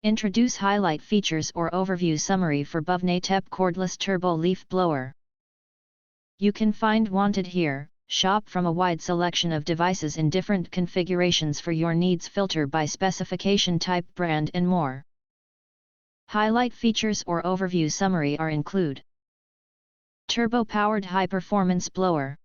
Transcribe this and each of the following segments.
Introduce highlight features or overview summary for Buvnatep cordless turbo leaf blower. You can find wanted here. Shop from a wide selection of devices in different configurations for your needs, filter by specification type, brand and more. Highlight features or overview summary are include: Turbo-Powered High-Performance Blower.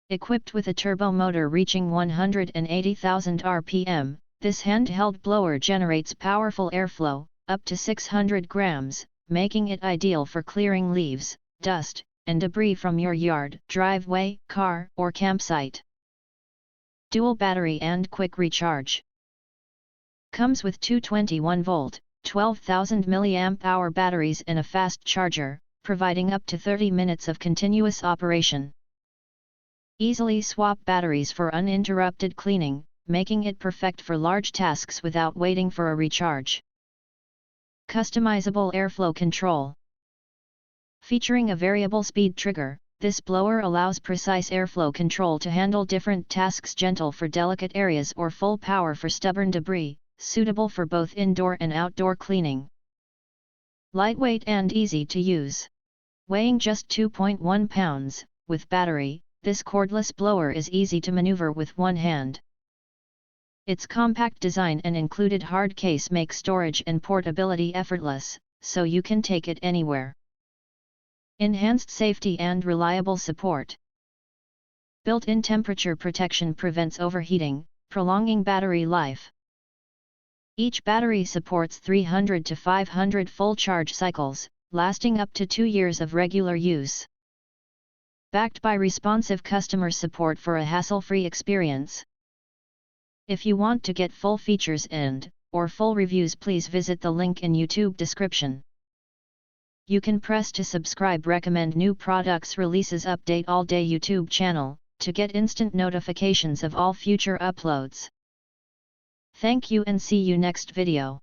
Equipped with a turbo motor reaching 180,000 rpm, this handheld blower generates powerful airflow, up to 600 grams, making it ideal for clearing leaves, dust, and debris from your yard, driveway, car, or campsite. Dual battery and quick recharge. Comes with two 21-volt, 12,000 mAh batteries and a fast charger, providing up to 30 minutes of continuous operation. Easily swap batteries for uninterrupted cleaning, making it perfect for large tasks without waiting for a recharge. Customizable airflow control. Featuring a variable speed trigger, this blower allows precise airflow control to handle different tasks, gentle for delicate areas or full power for stubborn debris, suitable for both indoor and outdoor cleaning. Lightweight and easy to use. Weighing just 2.1 pounds, with battery, this cordless blower is easy to maneuver with one hand. Its compact design and included hard case make storage and portability effortless, so you can take it anywhere. Enhanced safety and reliable support. Built-in temperature protection prevents overheating, prolonging battery life. Each battery supports 300 to 500 full charge cycles, lasting up to 2 years of regular use. Backed by responsive customer support for a hassle-free experience. If you want to get full features or full reviews, please visit the link in YouTube description. You can press to subscribe, recommend new products releases, update all day YouTube channel, to get instant notifications of all future uploads. Thank you and see you next video.